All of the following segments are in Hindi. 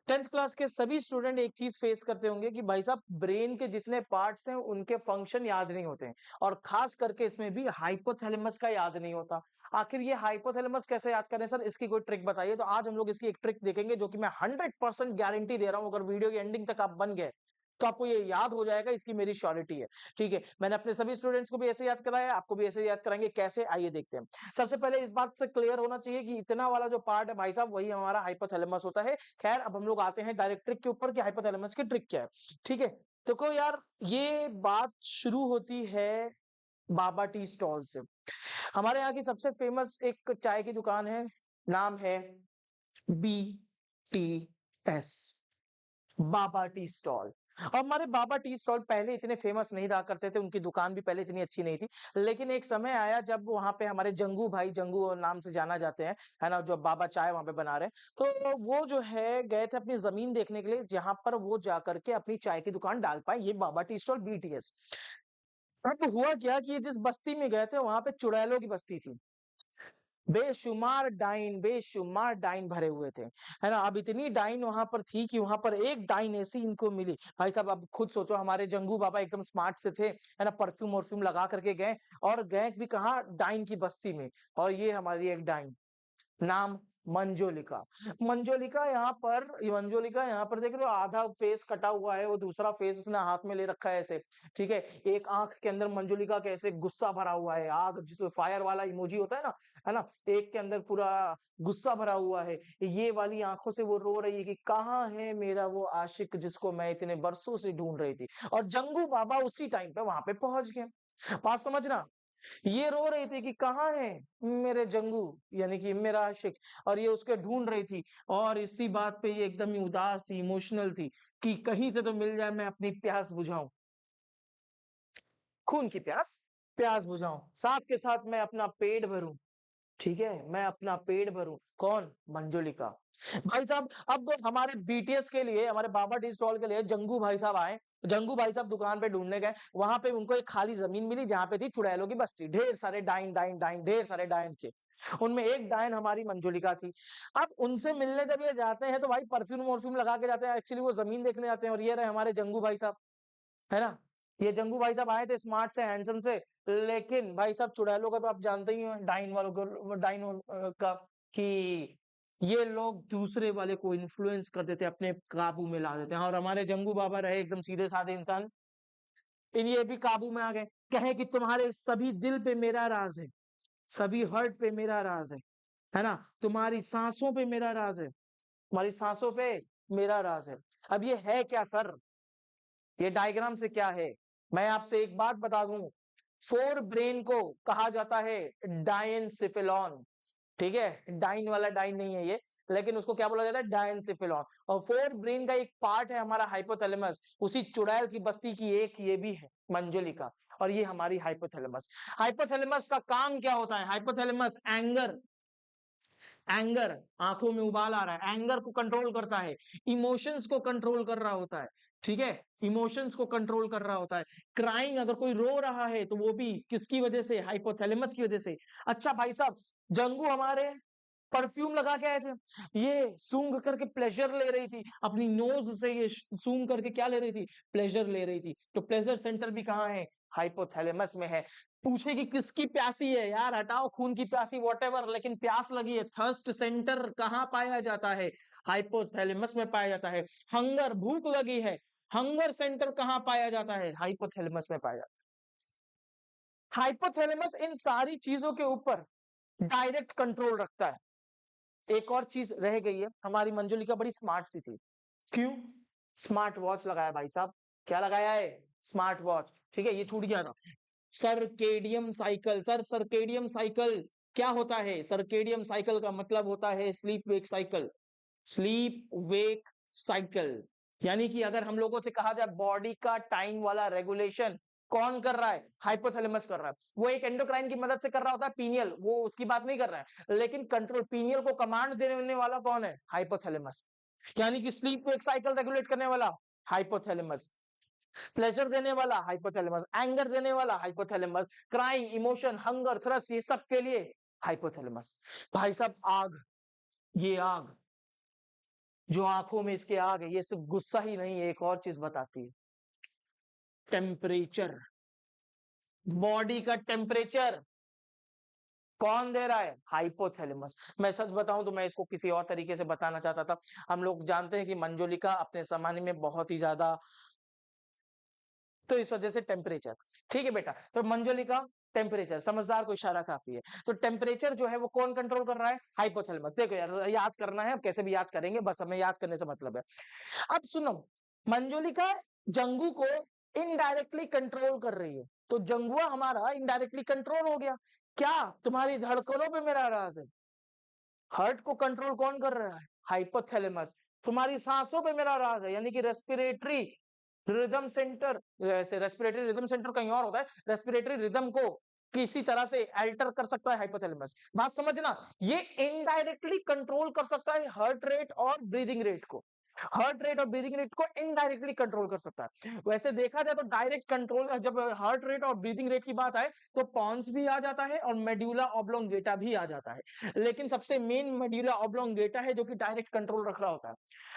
10th क्लास के सभी स्टूडेंट एक चीज फेस करते होंगे कि भाई साहब ब्रेन के जितने पार्ट्स हैं उनके फंक्शन याद नहीं होते हैं, और खास करके इसमें भी हाइपोथैलेमस का याद नहीं होता। आखिर ये हाइपोथैलेमस कैसे याद करें सर, इसकी कोई ट्रिक बताइए। तो आज हम लोग इसकी एक ट्रिक देखेंगे जो कि मैं 100% गारंटी दे रहा हूं, अगर वीडियो की एंडिंग तक आप बन गए तो आपको ये याद हो जाएगा, इसकी मेरी श्योरिटी है। ठीक है, मैंने अपने सभी स्टूडेंट्स को भी ऐसे याद कराया, आपको भी ऐसे याद कराएंगे। कैसे, आइए देखते हैं। सबसे पहले इस बात से क्लियर होना चाहिए कि इतना वाला जो पार्ट है भाई साहब वही हमारा हाइपोथैलेमस होता है। खैर, अब हम लोग आते हैं डायरेक्ट ट्रिक के ऊपर कि हाइपोथैलेमस की ट्रिक क्या है। ठीक है, तो को यार ये बात शुरू होती है बाबा टी स्टॉल से। हमारे यहाँ की सबसे फेमस एक चाय की दुकान है, नाम है BTS, बाबा टी स्टॉल। और हमारे बाबा टी स्टॉल पहले इतने फेमस नहीं रहा करते थे, उनकी दुकान भी पहले इतनी अच्छी नहीं थी। लेकिन एक समय आया जब वहां पे हमारे जंगू भाई, जंगू नाम से जाना जाते हैं, है ना, जो बाबा चाय वहां पे बना रहे हैं, तो वो जो है गए थे अपनी जमीन देखने के लिए, जहां पर वो जाकर के अपनी चाय की दुकान डाल पाए, ये बाबा टी स्टॉल BTS। अब हुआ क्या कि ये जिस बस्ती में गए थे वहां पे चुड़ैलों की बस्ती थी। बेशुमार डाइन भरे हुए थे, है ना। अब इतनी डाइन वहां पर थी कि वहां पर एक डाइन ऐसी इनको मिली। भाई साहब अब खुद सोचो, हमारे जंगू बाबा एकदम स्मार्ट से थे, है ना, परफ्यूम वर्फ्यूम लगा करके गए, और गए भी कहाँ, डाइन की बस्ती में। और ये हमारी एक डाइन, नाम मंजोलिका। मंजोलिका यहाँ पर देख रहे हो, आधा फेस कटा हुआ है, वो दूसरा फेस उसने हाथ में ले रखा है ऐसे। ठीक है, एक आंख के अंदर मंजोलिका के ऐसे गुस्सा भरा हुआ है, आग जिसमें फायर वाला इमोजी होता है ना, एक के अंदर पूरा गुस्सा भरा हुआ है। ये वाली आंखों से वो रो रही है कि कहाँ है मेरा वो आशिक जिसको मैं इतने बरसों से ढूंढ रही थी। और जंगू बाबा उसी टाइम पे वहां पे पहुंच गए। बात समझना, ये रो रही थी कि कहाँ है मेरे जंगू, यानी कि मेरा आशिक, और ये उसके ढूंढ रही थी। और इसी बात पे ये एकदम ही उदास थी, इमोशनल थी कि कहीं से तो मिल जाए, मैं अपनी प्यास बुझाऊं, खून की प्यास, प्यास बुझाऊं, साथ के साथ मैं अपना पेट भरूं। ठीक है, मैं अपना पेट भरूं। कौन, मंजुलिका। भाई साहब अब हमारे BTS के लिए, हमारे बाबा टी स्टॉल के लिए जंगू भाई साहब आए। जंगू भाई साहब दुकान पे ढूंढने गए, वहां पे उनको एक खाली जमीन मिली जहां पे थी चुड़ैलों की बस्ती, ढेर सारे डाइन डाइन डाइन, ढेर सारे डाइन थे। उनमें एक डाइन हमारी मंजुलिका थी। अब उनसे मिलने जब ये जाते हैं तो भाई परफ्यूम वर्फ्यूम लगा के जाते हैं, एक्चुअली वो जमीन देखने जाते हैं। और ये रहे हमारे जंगू भाई साहब, है ना। ये जंगू भाई साहब आए थे स्मार्ट से, हैंडसम से। लेकिन भाई साहब चुड़ैलों का तो आप जानते ही हैं, डाइन वालों को, डाइन का, कि ये लोग दूसरे वाले को इन्फ्लुएंस कर देते, अपने काबू में ला देते हैं। और हमारे जंगू बाबा रहे एकदम सीधे साधे इंसान, इन ये भी काबू में आ गए। कहे कि तुम्हारे सभी दिल पे मेरा राज है, सभी हर्ट पे मेरा राज है ना, तुम्हारी सांसों पे मेरा राज है, तुम्हारी सांसों पे मेरा राज है। अब ये है क्या सर, ये डायग्राम से क्या है, मैं आपसे एक बात बता दूं, फोर ब्रेन को कहा जाता है डायनसिफिलॉन। ठीक है, डाइन वाला डाइन नहीं है ये, लेकिन उसको क्या बोला जाता है, डायनसिफिलॉन। और फोर ब्रेन का एक पार्ट है हमारा हाइपोथैलेमस, उसी चुड़ैल की बस्ती की एक ये भी है, मंजुलिका। और ये हमारी हाइपोथैलेमस। हाइपोथैलेमस का काम क्या होता है, हाइपोथैलेमस एंगर, एंगर, आंखों में उबाल आ रहा है, एंगर को कंट्रोल करता है, इमोशंस को कंट्रोल कर रहा होता है। ठीक है, इमोशंस को कंट्रोल कर रहा होता है। क्राइंग, अगर कोई रो रहा है तो वो भी किसकी वजह से, हाइपोथैलेमस की वजह से। अच्छा भाई साहब, जंगू हमारे परफ्यूम लगा के आए थे, ये सूंघ करके प्लेजर ले रही थी अपनी नोज से, ये सूंघ करके क्या ले रही थी, प्लेजर ले रही थी। तो प्लेजर सेंटर भी कहाँ है, हाइपोथैलेमस में है। पूछेगी किसकी प्यासी है, यार हटाओ खून की प्यासी वॉटेवर, लेकिन प्यास लगी है, थर्स्ट सेंटर कहाँ पाया जाता है, हाइपोथैलेमस में पाया जाता है। हंगर, भूख लगी है, हंगर सेंटर कहाँ पाया जाता है, हाइपोथैलेमस में पाया जाता है। हाइपोथैलेमस इन सारी चीजों के ऊपर डायरेक्ट कंट्रोल रखता है। एक और चीज रह गई है, हमारी मंजुलिका बड़ी स्मार्ट सी थी। क्यों, स्मार्ट वॉच लगाया भाई साहब, क्या लगाया है, स्मार्ट वॉच। ठीक है, ये छूट गया था। Circadian cycle, sir circadian cycle क्या होता है, सर्केडियम साइकिल का मतलब होता है sleep wake cycle, sleep wake cycle. यानी कि अगर हम लोगों से कहा जाए बॉडी का टाइम वाला रेगुलेशन कौन कर रहा है, हाइपोथैलेमस कर रहा है। वो एक एंडोक्राइन की मदद से कर रहा होता है, पीनियल वो उसकी बात नहीं कर रहा है, लेकिन कंट्रोल, पीनियल को कमांड देने वाला कौन है, हाइपोथैलेमस। यानी कि स्लीप वेक साइकिल रेगुलेट करने वाला हाइपोथैलेमस, प्लेजर देने वाला हाइपोथैलेमस, एंगर देने वाला hypothalamus, crying, emotion, hunger, thrust, ये सब के लिए हाइपोथैलेमस। भाई साहब आग, ये आग, जो आंखों में इसके आ गए, ये सिर्फ गुस्सा ही नहीं, एक और चीज बताती है, टेम्परेचर, बॉडी का टेम्परेचर कौन दे रहा है? हाइपोथैलेमस। मैं सच बताऊं तो मैं इसको किसी और तरीके से बताना चाहता था। हम लोग जानते हैं कि मंजुलिका अपने जमाने में बहुत ही ज्यादा, तो इस वजह से टेम्परेचर। ठीक है बेटा, तो मंजुलिका टेम्परेचर, समझदार को इशारा काफी है। तो टेम्परेचर जो है वो कौन कंट्रोल कर रहा है? हाइपोथैलेमस। देखो यार, याद करना है, अब कैसे भी याद करेंगे, बस हमें याद करने से मतलब है। अब सुनो, मंजुलिका जंगू को इनडायरेक्टली कंट्रोल कर रही है, तो जंगुआ हमारा इनडायरेक्टली कंट्रोल हो गया। क्या तुम्हारी धड़कनों पे मेरा राज है? हार्ट को कंट्रोल कौन कर रहा है? हाइपोथैलेमस। तुम्हारी सांसों पे मेरा राज है, यानी कि रेस्पिरेटरी रिदम सेंटर, जैसे रेस्पिरेटरी रिदम सेंटर कहीं और होता है, रेस्पिरेटरी रिदम को किसी तरह से अल्टर कर सकता है हाइपोथैलेमस। बात समझना, ये इनडायरेक्टली कंट्रोल कर सकता है हार्ट रेट और ब्रीदिंग रेट को, हार्ट रेट और ब्रीदिंग रेट को इनडायरेक्टली कंट्रोल कर सकता है। वैसे देखा जाए तो डायरेक्ट कंट्रोल, जब हार्ट रेट और ब्रीदिंग रेट की बात आए तो पॉन्स भी आ जाता है और मेड्यूला ऑब्लोंगेटा भी आ जाता है, लेकिन सबसे मेन मेड्यूला ऑब्लोंगेटा है जो कि डायरेक्ट कंट्रोल रख रहा होता है।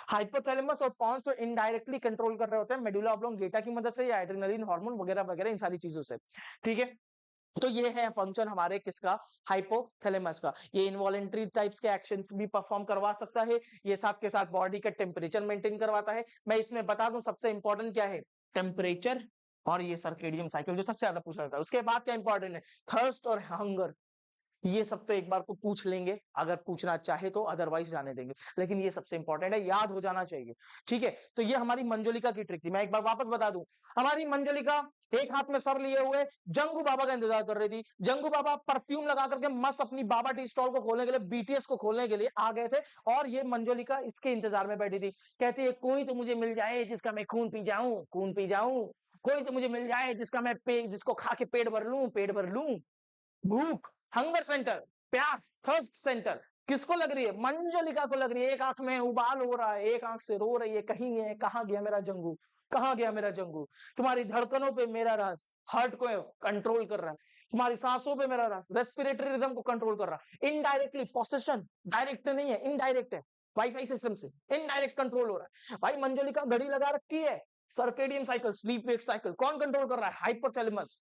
हाइपोथैलेमस और पॉन्स तो इनडायरेक्टली कंट्रोल कर रहे होते हैं मेडुला ऑब्लोंगेटा की मदद से या एड्रेनलिन हार्मोन वगैरह वगैरह इन सारी चीजों से। ठीक है, तो ये है फंक्शन हमारे किसका? हाइपोथैलेमस का। ये इनवॉलेंटरी टाइप्स के एक्शंस भी परफॉर्म करवा सकता है, ये साथ के साथ बॉडी का टेम्परेचर मेंटेन करवाता है। मैं इसमें बता दूं सबसे इंपॉर्टेंट क्या है? टेम्परेचर और ये सर्केडियन साइकिल जो सबसे ज्यादा पूछा जाता है। उसके बाद क्या इंपॉर्टेंट है? थर्स्ट और हंगर। ये सब तो एक बार को पूछ लेंगे अगर पूछना चाहे तो, अदरवाइज जाने देंगे, लेकिन ये सबसे इंपॉर्टेंट है, याद हो जाना चाहिए। ठीक है, तो ये हमारी मंजुलिका की ट्रिक थी। मैं एक बार वापस बता दूं, हमारी मंजुलिका एक हाथ में सर लिए हुए जंगू बाबा का इंतजार कर रही थी। जंगू बाबा परफ्यूम लगा करके मस्त अपनी बाबा टी स्टॉल को खोलने के लिए, बीटीएस को खोलने के लिए आ गए थे, और ये मंजुलिका इसके इंतजार में बैठी थी। कहती है कोई तो मुझे मिल जाए जिसका मैं खून पी जाऊं, खून पी जाऊं, कोई तो मुझे मिल जाए जिसका मैं जिसको खा के पेट भर लूं, पेट भर लूं। भूख, हंगर सेंटर, प्यास, थर्स्ट सेंटर किसको लग रही है? मंजुलिका को लग रही है। एक आंख में उबाल हो रहा है, एक आंख से रो रही है, कहीं है, कहां गया मेरा जंगू, कहां गया मेरा जंगू? तुम्हारी धड़कनों पे मेरा राज हार्ट को कंट्रोल कर रहा है, तुम्हारी सांसों पे मेरा राज रेस्पिरेटरी रिदम को कंट्रोल कर रहा है। इनडायरेक्टली पोसेशन, डायरेक्ट नहीं है, इनडायरेक्ट है, वाईफाई सिस्टम से इनडायरेक्ट कंट्रोल हो रहा है। भाई मंजुलिका घड़ी लगा रखी है, circadian cycle, sleep wake cycle कौन कंट्रोल कर रहा है? हाइपोथैलेमस।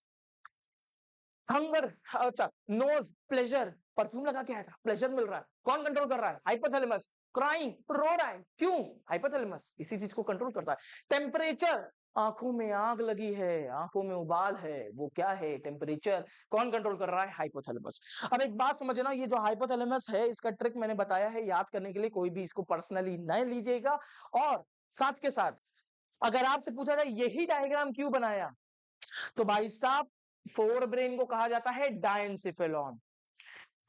हंगर, अच्छा, नोज, प्लेजर, परफ्यूम लगा के आया था, प्लेजर मिल रहा है, कौन कंट्रोल कर रहा है? हाइपोथैलेमस। क्राइंग, रो रहा है, क्यों? हाइपोथैलेमस इसी चीज को कंट्रोल करता है। टेम्परेचर, आंखों में आग लगी है, आंखों में उबाल है, वो क्या है? टेम्परेचर। कौन कंट्रोल कर रहा है? हाइपोथैलेमस। अब एक बात समझना, ये जो हाइपोथैलेमस है इसका ट्रिक मैंने बताया है याद करने के लिए, कोई भी इसको पर्सनली न लीजिएगा। और साथ के साथ अगर आपसे पूछा जाए यही डायग्राम क्यों बनाया, तो भाई साहब फोर ब्रेन को कहा जाता है डायंसिफेलॉन।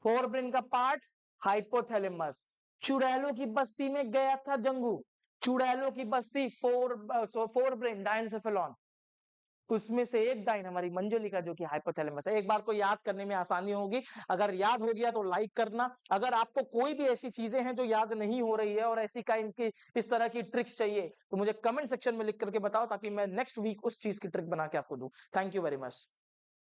फोर ब्रेन का पार्ट हाइपोथैलेमस। चुड़ैलों की बस्ती में गया था जंगू, चुड़ैलों की बस्ती, फोर ब्रेन डायंसिफेलॉन, उसमें से एक डाइन हमारी मंजुलिका जो कि हाइपोथैलेमस है। एक बार को याद करने में आसानी होगी, अगर याद हो गया तो लाइक करना। अगर आपको कोई भी ऐसी चीजें हैं जो याद नहीं हो रही है और ऐसी काइंड की इस तरह की ट्रिक्स चाहिए तो मुझे कमेंट सेक्शन में लिख करके बताओ, ताकि मैं नेक्स्ट वीक उस चीज की ट्रिक बना के आपको दूं। Thank you very much.